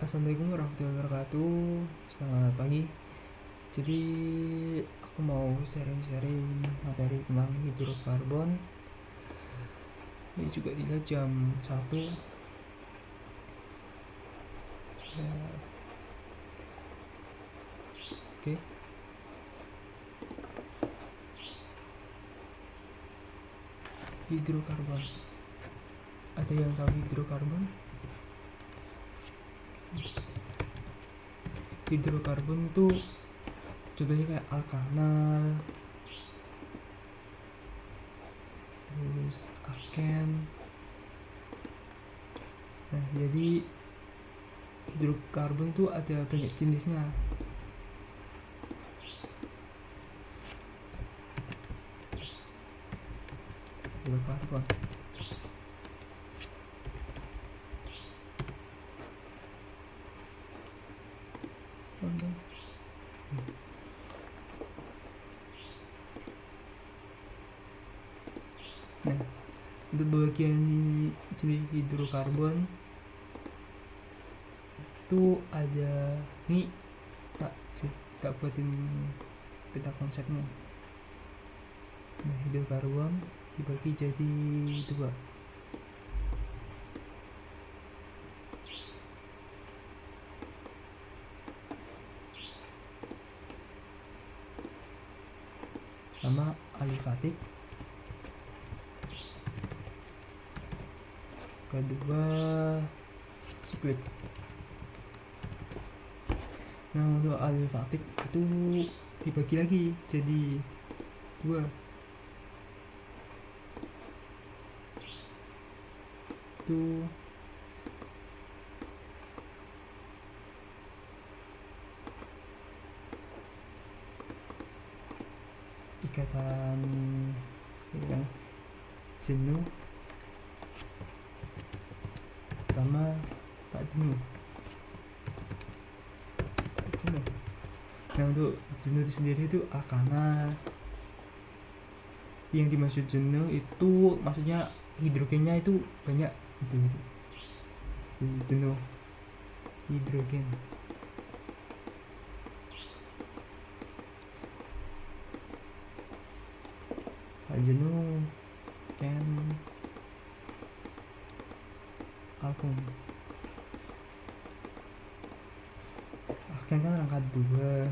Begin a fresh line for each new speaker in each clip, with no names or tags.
Assalamualaikum warahmatullahi wabarakatuh. Selamat pagi. Jadi aku mau sharing-sharing materi tentang hidrokarbon. Ini juga dilihat jam 1 ya. Oke. Hidrokarbon. Ada yang tahu hidrokarbon? Hidrokarbon itu contohnya kayak alkanal, terus alken. Nah, jadi hidrokarbon tuh ada banyak jenisnya. Hidrokarbon. Nah, untuk bagian jenis hidrokarbon itu ada nih, tak buatin peta konsepnya. Nah, hidrokarbon dibagi jadi 2. Sama alifatik, kedua siklik. Nah, untuk alifatik itu dibagi lagi jadi 2. Itu ikatan yang jenuh sama tak jenuh. Nah, untuk jenuh itu sendiri itu alkanal. Yang dimaksud jenuh itu maksudnya hidrogennya itu banyak gitu. Jenuh hidrogen. Jenuh kan alkohol. Alken kan rangka 2,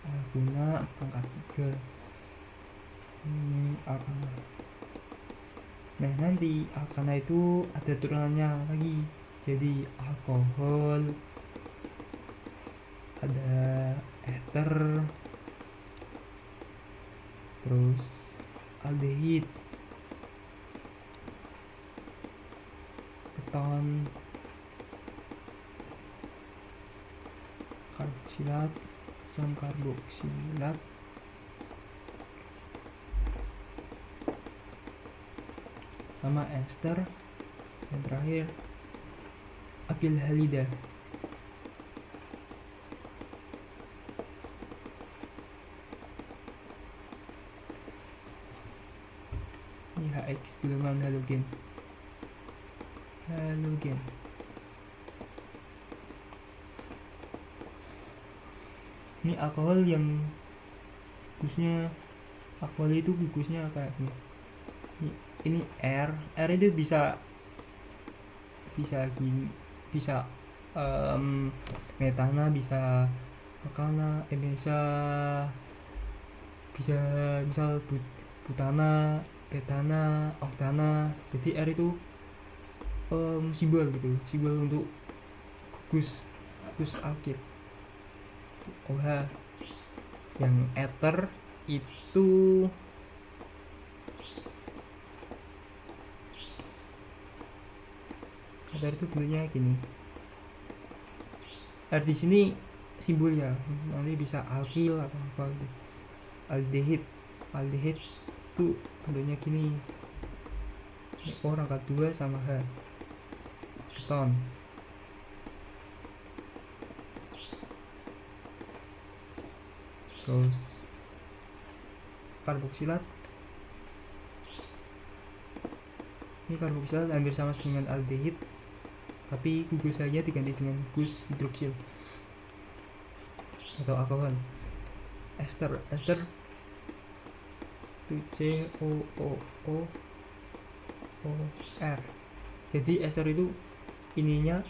alguna rangka 3. Ini alkana. Nah, nanti alkana itu ada turunannya lagi jadi alkohol, ada ether, terus aldehid, keton, karboksilat, asam karboksilat, sama ester, dan terakhir akil halida. Ini HX golongan halogen. Ini alkohol yang gugusnya, alkohol itu gugusnya kayak gini. Ini R itu bisa gini, bisa metana, bisa alkana, bisa misal butana, betana, oktana. Jadi R itu simbol gitu, simbol untuk gugus alkil. OH. Yang ether itu bentuknya gini. R di sini simbolnya nanti bisa alkil atau apa gitu. Aldehid itu bentuknya gini. Rangka 2 sama H. Keton. Terus karboksilat. Ini karboksilat hampir sama dengan aldehid, tapi glukosa-nya diganti dengan gus hidroksil atau alkohol. Ester itu COOOR. Jadi ester itu ininya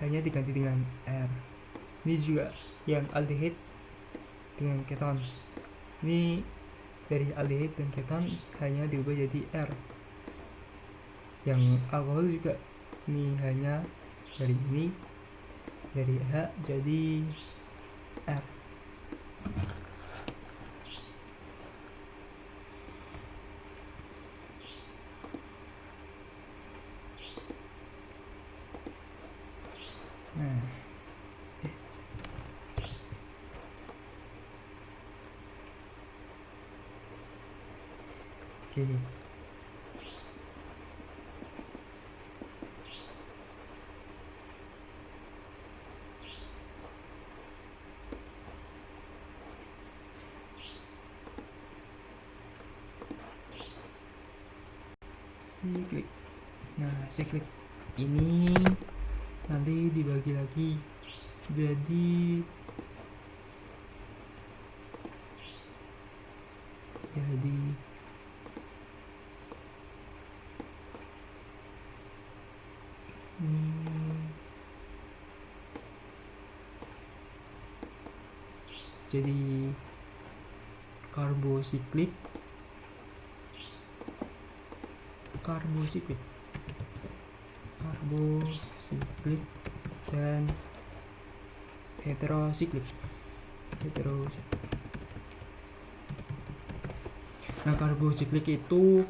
hanya diganti dengan R. Ini juga yang aldehyde dengan keton, ini dari aldehyde dan keton hanya diubah jadi R. Yang alkohol juga ini hanya dari ini, dari H jadi R. Nah, oke. Siklik. Nah, siklik ini nanti dibagi lagi jadi jadi karbosiklik dan heterosiklik. Nah, karbosiklik itu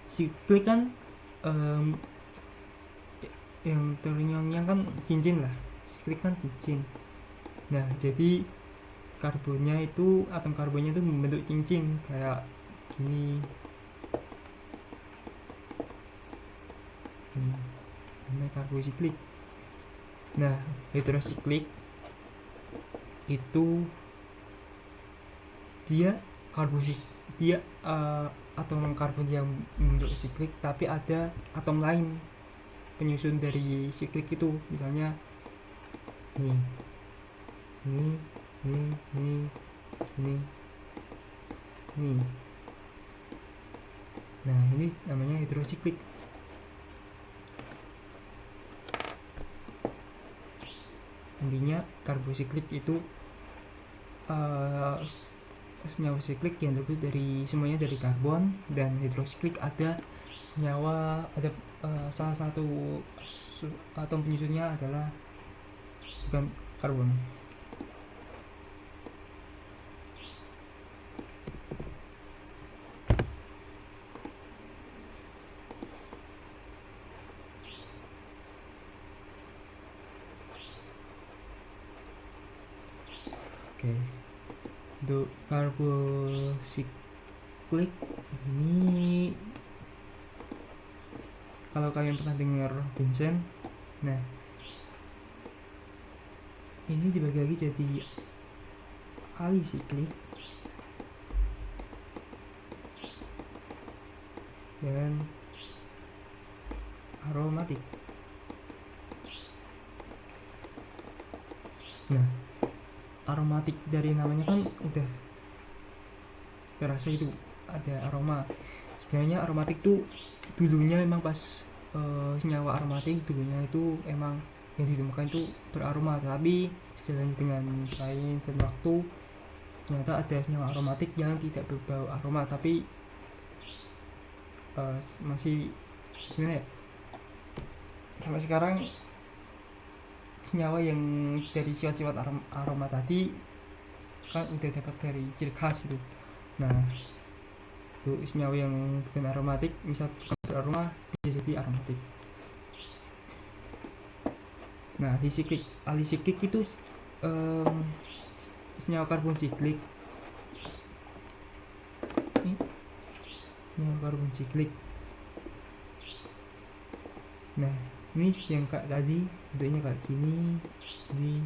siklik kan yang terngiang-ngiang kan cincin lah, siklik kan cincin. Nah, jadi karbonnya itu, atom karbonnya itu membentuk cincin kayak gini. Ini namanya karbosiklik. Nah, heterosiklik itu dia atom karbon yang membentuk siklik, tapi ada atom lain penyusun dari siklik itu, misalnya nih, ini. Nah, ini namanya heterosiklik. Intinya karbosiklik itu senyawa siklik yang terdiri dari semuanya dari karbon, dan heterosiklik ada senyawa, ada salah satu atom penyusunnya adalah bukan karbon. Oke. Untuk karbosiklik ini, kalau kalian pernah dengar benzen, nah ini dibagi lagi jadi alisiklik dan aromatik. Nah, aromatik dari namanya kan udah terasa itu ada aroma. Sebenarnya aromatik tuh dulunya emang pas senyawa aromatik dulunya itu emang yang ditemukan itu beraroma, tapi seiring dengan sains dan waktu ternyata ada senyawa aromatik yang tidak berbau aroma, tapi masih gimana ya, sampai sekarang senyawa yang dari sifat-sifat aroma tadi kan udah dapat dari ciri khas gitu. Nah, itu senyawa yang bukan aromatik, misal bukan beraroma, bisa jadi aromatik. Nah, di siklik alisiklik itu senyawa karbon siklik. Senyawa karbon siklik. Nah, ini yang kayak tadi bentuknya kayak gini. Ini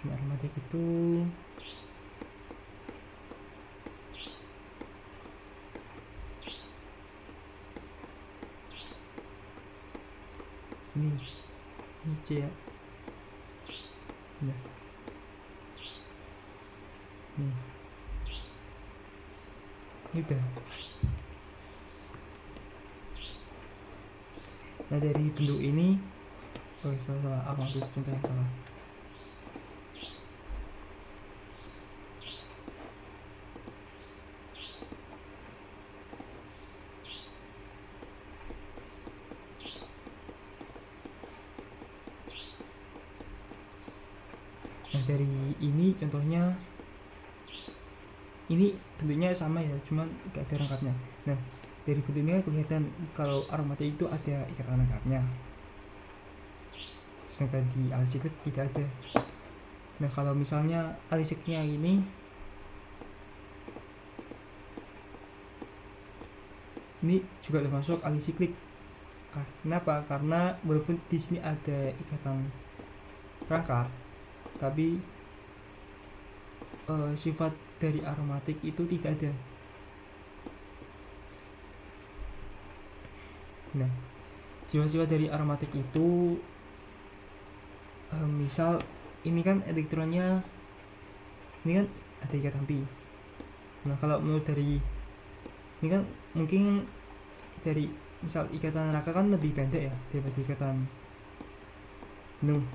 aromatik itu ini C ya. Nah, ini udah. Nah dari bentuk ini, oh salah, aku ambil contoh yang salah. Nah dari ini contohnya, ini bentuknya sama ya, cuman gak ada rangkapnya. Nah dari bentuknya kelihatan kalau aromatik itu ada ikatan rangkapnya, sedangkan di alisiklik tidak ada. Nah kalau misalnya alisiknya ini juga termasuk alisiklik. Kenapa? Karena walaupun di sini ada ikatan rangkap, tapi sifat dari aromatik itu tidak ada. Nah, sifat-sifat dari aromatik itu misal ini kan elektronnya, ini kan ada ikatan pi. Nah kalau menurut dari ini kan mungkin dari misal ikatan neraka kan lebih pendek ya daripada ikatan jenuh.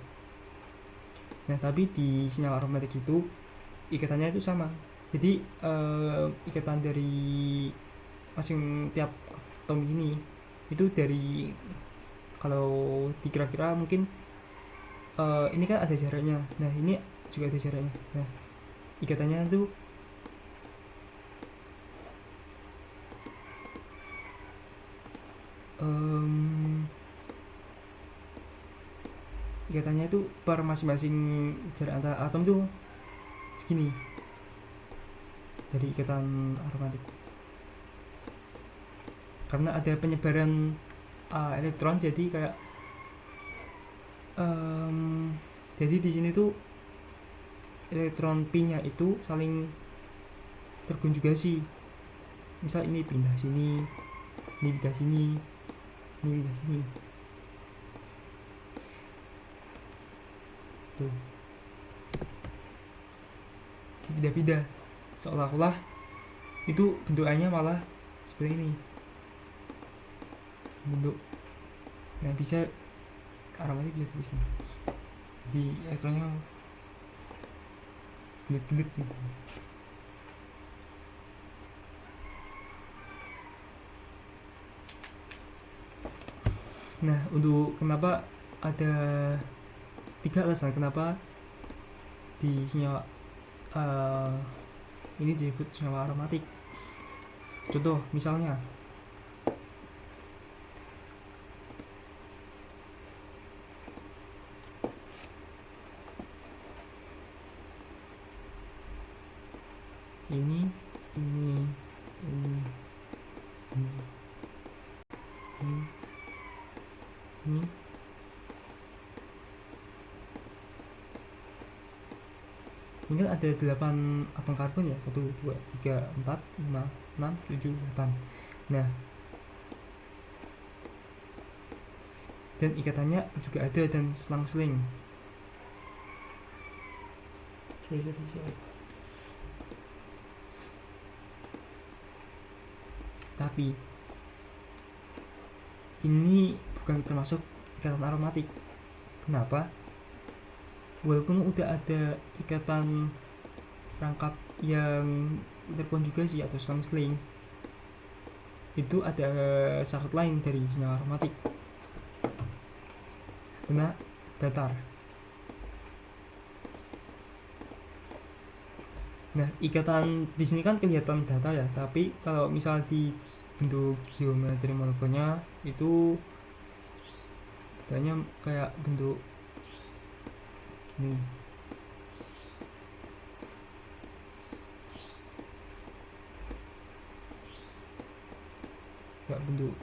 Nah tapi di senyawa aromatik itu ikatannya itu sama. Jadi ikatan dari masing tiap atom ini itu dari, kalau dikira-kira mungkin ini kan ada jaraknya. Nah ini juga ada jaraknya. Nah ikatannya itu ikatannya itu per masing-masing jarak antara atom tuh segini dari ikatan aromatik, karena ada penyebaran elektron. Jadi kayak jadi di sini tuh elektron pi-nya itu saling terkonjugasi. Misal ini pindah sini, ini pindah sini, ini pindah sini. Tuh. Pindah-pindah. Seolah-olah itu bentukannya malah seperti ini. Bentuk. Nah, bisa aromatik bisa di sini. Di elektronnya bulat-bulat gitu. Nah, untuk kenapa ada 3 alasan kenapa di senyawa ini disebut senyawa aromatik. Contoh misalnya ini ini kan ada 8 atom karbon ya, 1, 2, 3, 4, 5, 6, 7, 8. Nah dan ikatannya juga ada dan selang-seling. Tapi ini bukan termasuk ikatan aromatik. Kenapa? Walaupun udah ada ikatan rangkap yang terkonjugasi atau selang-seling, itu ada syarat lain dari senyawa aromatik, karena datar. Nah, ikatan di sini kan kelihatan datar ya, tapi kalau misal di bentuk geometri molekulnya itu katanya kayak bentuk ini. Kayak bentuk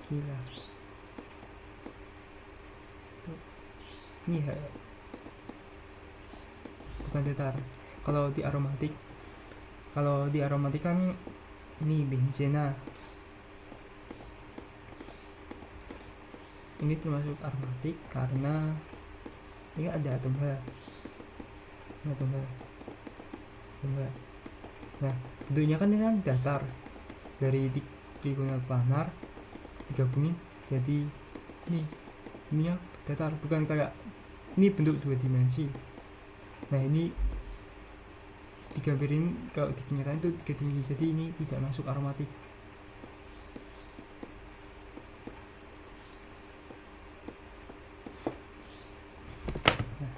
gila. Ini ya, bukan datar. Kalau di aromatik kan ini benzena. ini termasuk aromatik karena ini ada atom H. Atom H. Nah, bentuknya kan ini kan datar, dari trigonal planar digabungin jadi ini ya datar, bukan kayak ini bentuk 2 dimensi. Nah, ini digambarin kalau di kenyataan itu 3 dimensi, jadi ini tidak masuk aromatik. Nah,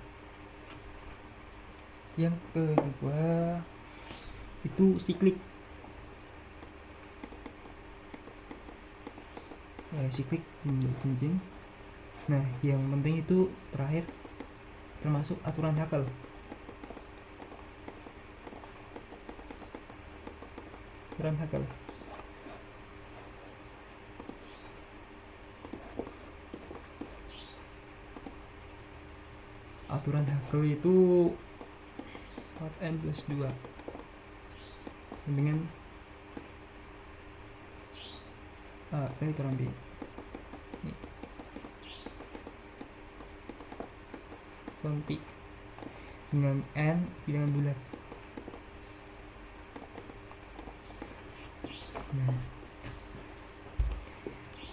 yang kedua itu siklik. Siklik cincin. Nah, yang penting itu terakhir termasuk aturan Hakel. Aturan Hakel itu 4n+2 dengan elektron B. Pi dengan n bilangan bulat. Nah,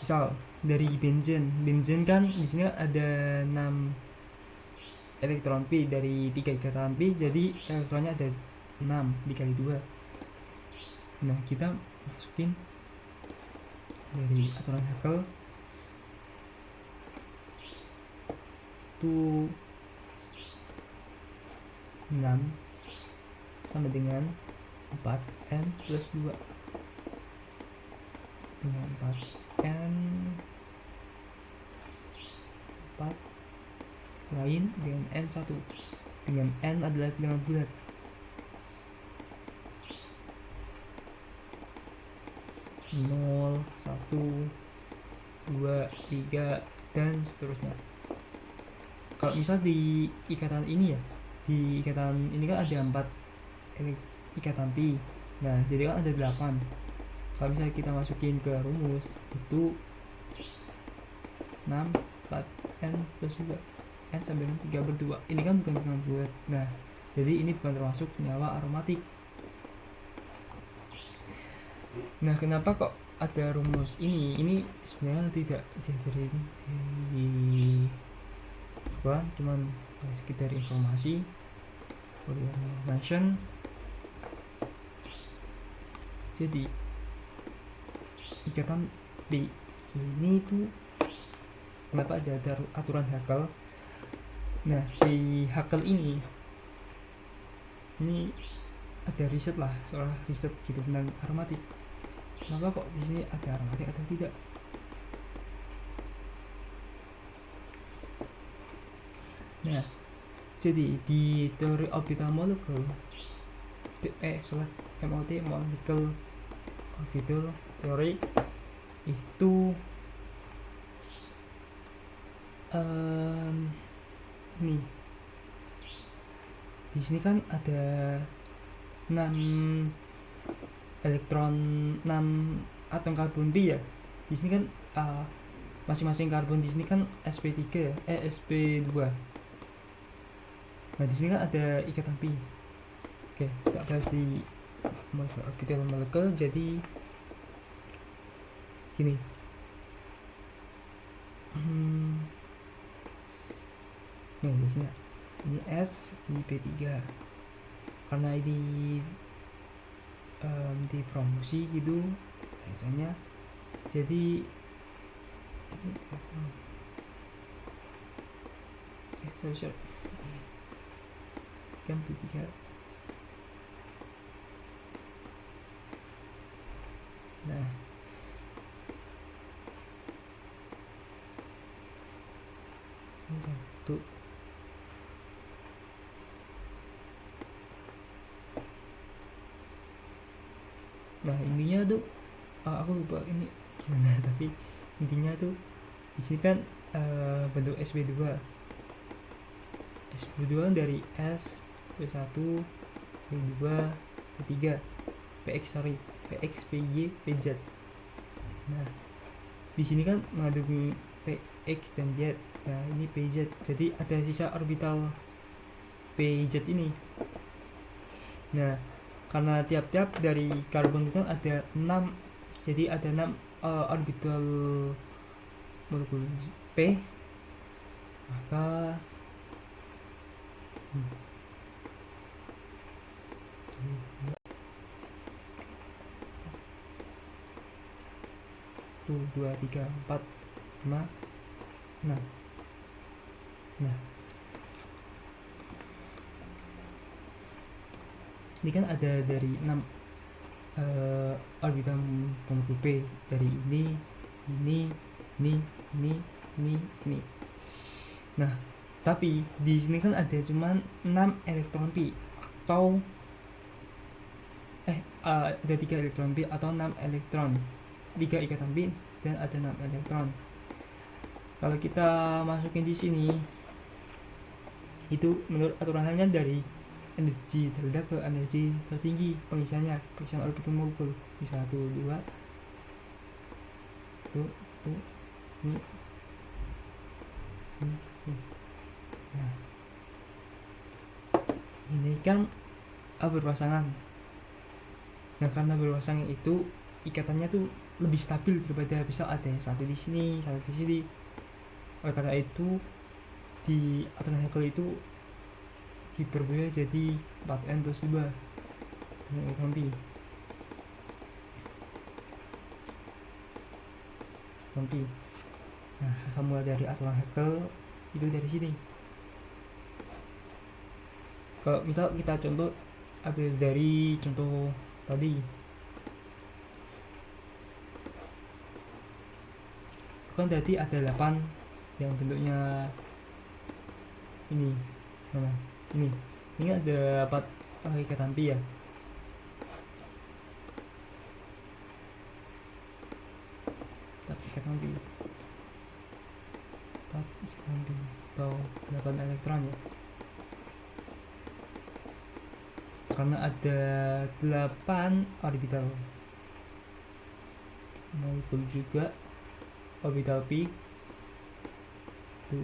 misal dari benzen kan di sini ada 6 elektron P, dari 3 ikatan P jadi elektronnya ada 6 dikali 2. Nah, kita masukin dari aturan Hakel itu 6 sama dengan 4n+2 dengan 4n 4 lain dengan n1 dengan n adalah bilangan bulat. Nol, 1, 2, 3 dan seterusnya. Kalau misal di ikatan ini ya, di ikatan ini kan ada 4 ikatan Pi. Nah, jadi kan ada 8. Kalau misalnya kita masukin ke rumus itu 6 4n+2 n sampai dengan 3/2. Ini kan bukan bilangan bulat. Nah, jadi ini bukan termasuk senyawa aromatik. Nah, kenapa kok ada rumus ini? Ini sebenarnya tidak diajarin di cuman sekedar informasi for your information. Jadi ikatan B ini tuh kenapa ada aturan Hakel? Nah, si Hakel ini ada riset lah, soal riset gitu tentang aromatik. Kenapa kok di sini ada aromatik atau tidak? Nah, jadi di teori orbital molekul MOT molecular orbital theory itu nih di sini kan ada 6 elektron, 6 atom karbon Pi ya. Di sini kan masing-masing karbon di sini kan sp3 ya, sp2. Nah, di sini kan ada ikatan Pi. Oke, kita bahas di orbital molekul. Jadi gini. Nah, di sini ini S, ini P3. Karena ini dipromosi gitu contohnya, jadi sorry kan P3. Nah, ini satu. Nah, intinya tuh aku lupa ini gimana, tapi intinya tuh di sini kan bentuk sp2 dari S, P1, P2, P3, PX, PY, PZ. Nah, di sini kan mengandung Px dan Y. Nah ini Pz, jadi ada sisa orbital Pz ini. Nah karena tiap-tiap dari karbon itu ada 6, jadi ada 6 orbital molekul P, maka 1, 2, 3, 4, 5, 6. Nah ini kan ada dari 6 orbital molekul P, dari ini. Nah tapi di sini kan ada cuman 6 elektron pi, atau ada 3 elektron pi atau 6 elektron, 3 ikatan pi dan ada 6 elektron. Kalau kita masukin di sini, itu menurut aturan halnya dari energi terendah ke energi tertinggi pengisian orbital molekul. Bisa 1, 2, ini. Nah ini kan berpasangan. Nah karena berpasangan itu ikatannya tuh lebih stabil daripada misal ada satu di sini, satu di sini. Oleh karena itu di aturan Hegel itu dipermudah jadi 4n plus 2 dengan elektron pi. Nah asal mula dari aturan Hegel itu dari sini. Kalau misal kita contoh ambil dari contoh tadi, kan tadi ada 8 yang bentuknya ini. Mana? Ini ada 4 ikatan pi ya. Tapi ikatan pi atau 8 elektron ya. Karena ada 8 orbital molekul juga orbital pi 2,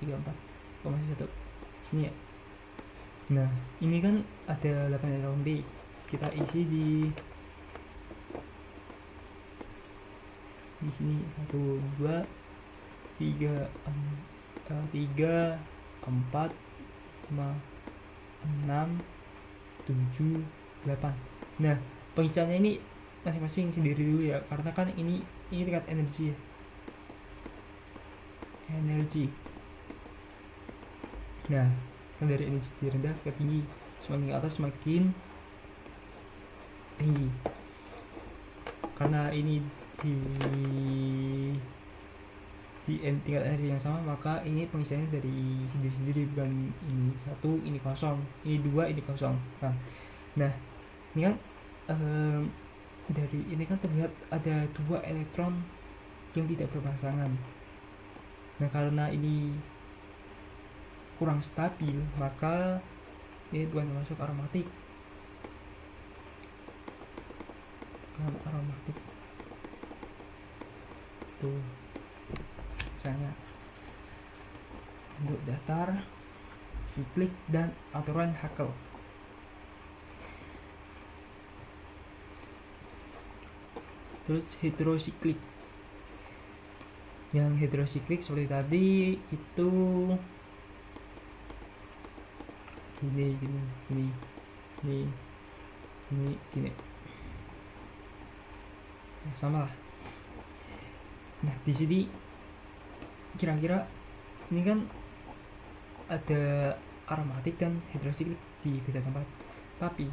3, 4, masih 1 sini ya. Nah ini kan ada 8 elektron pi, kita isi di sini 1, 2, 3, 4, 5, 6, 7, 8. Nah pengisiannya ini masing-masing sendiri dulu ya, karena kan ini tingkat energi ya. Nah kan dari energi rendah ke tinggi, semakin ke atas semakin tinggi. Karena ini di tingkat energi yang sama, maka ini pengisiannya dari sendiri-sendiri, bukan ini 1 ini kosong, ini 2 ini kosong. Nah ini kan dari ini kan terlihat ada 2 elektron yang tidak berpasangan. Nah karena ini kurang stabil, maka ini bukan termasuk aromatik. Tuh misalnya untuk datar, siklik, dan aturan Hegel. Terus heterosiklik. Yang heterosiklik seperti tadi itu gini. Sama lah. Nah di sini kira-kira ini kan ada aromatik dan heterosiklik di beda tempat, tapi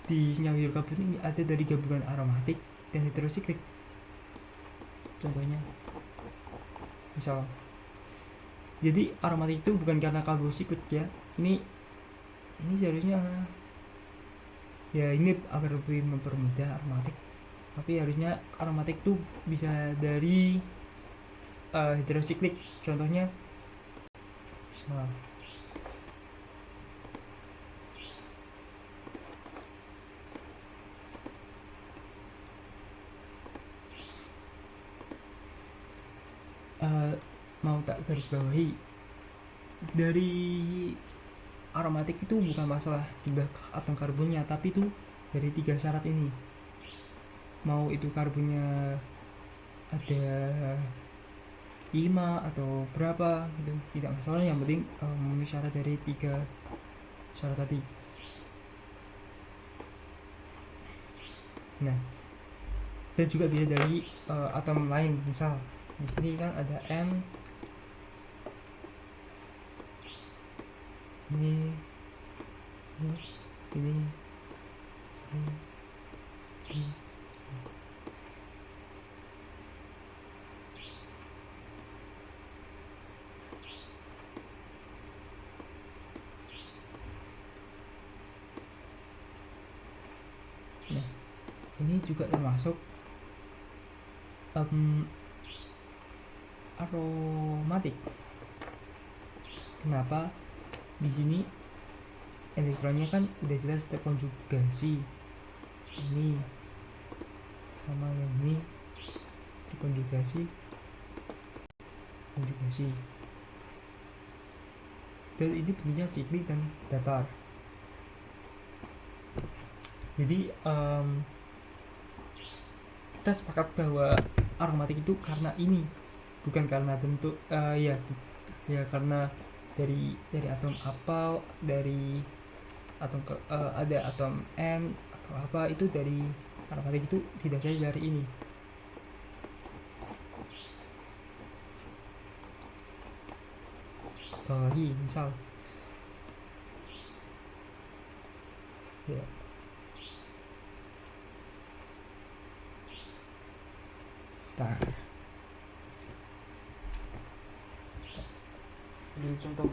di senyawa hidrokarbon ini ada dari gabungan aromatik dan heterosiklik. Contohnya misal, jadi aromatik itu bukan karena karbosiklik ya, ini seharusnya ya ini agar lebih mempermudah aromatik, tapi harusnya aromatik tuh bisa dari heterosiklik. Contohnya misal mau tak garis bawahi, dari aromatik itu bukan masalah jumlah atom karbonnya, tapi itu dari 3 syarat ini. Mau itu karbonnya ada 5 atau berapa gitu tidak masalah, yang penting memenuhi syarat dari 3 syarat tadi. Nah, dan juga bisa dari atom lain, misal di sini kan ada N, ini ini ini. Nah, ini juga termasuk aromatik. Kenapa? Di sini elektronnya kan udah jelas terkonjugasi, ini sama yang ini terkonjugasi, konjugasi, dan ini bentuknya siklik dan datar. Jadi kita sepakat bahwa aromatik itu karena ini, bukan karena bentuk ya karena dari atom apa, dari atom ada atom N atau apa, itu dari aromatik itu tidak saja dari ini. Apalagi misal ya, nah ini contoh.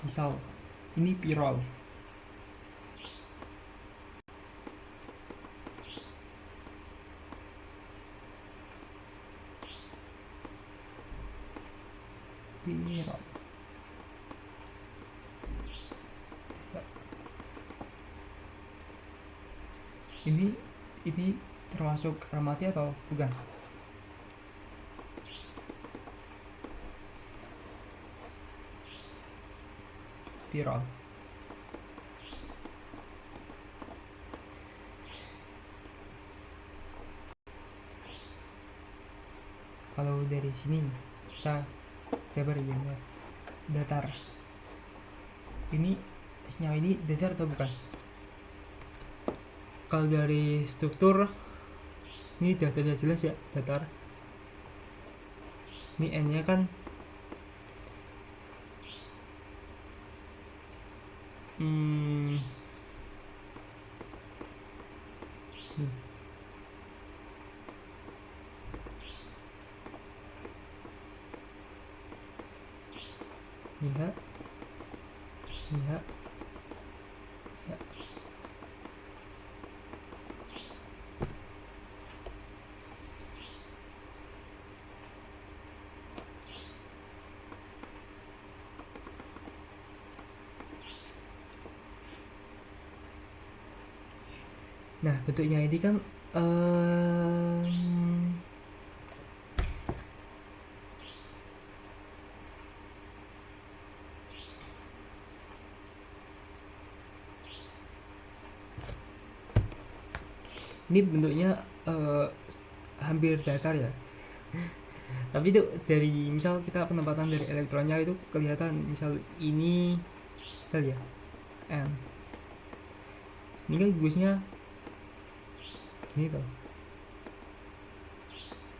Misal ini pirol, pirol ini termasuk aromatik atau bukan? Pirol. Kalau dari sini kita jabar ya, datar. Ini senyawa ini datar atau bukan? Kalau dari struktur ini datarnya jelas ya, datar. Ini N nya kan nih, lihat lihat ya. Nah, bentuknya ini kan ini bentuknya hampir datar ya. Tapi itu dari misal kita penempatan dari elektronnya itu kelihatan, misal ini misal ya N, ini kan gusnya gini tuh.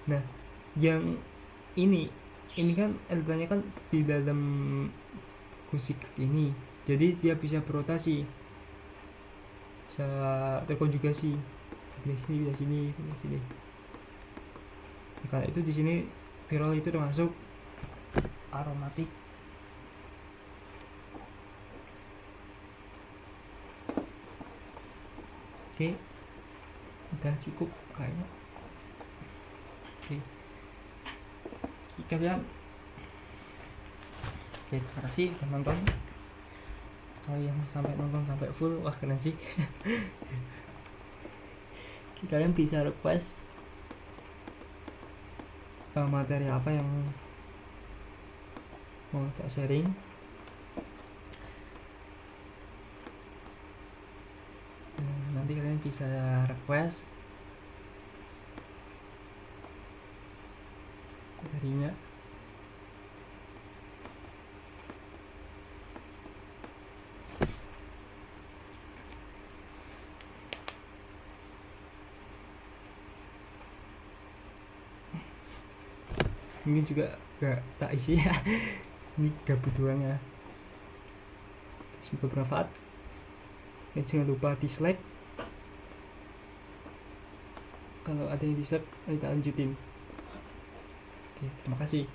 Nah, yang ini kan elektronnya kan di dalam gusik ini, jadi dia bisa berotasi, bisa terkonjugasi, pindah sini pindah sini pindah sini. Karena itu di sini viral itu termasuk aromatik. Oke, udah cukup kayaknya. Oke, kalian, oke, terima kasih sudah nonton. Kalau yang sampai nonton sampai full, wah keren sih. Kalian bisa request materi apa yang mau tak sharing. Nanti kalian bisa request materinya. Mungkin juga gak tak isi ya. Ini gabut doang ya. Semoga bermanfaat. Dan jangan lupa dislike. Kalau ada yang dislike, kita lanjutin. Oke, terima kasih.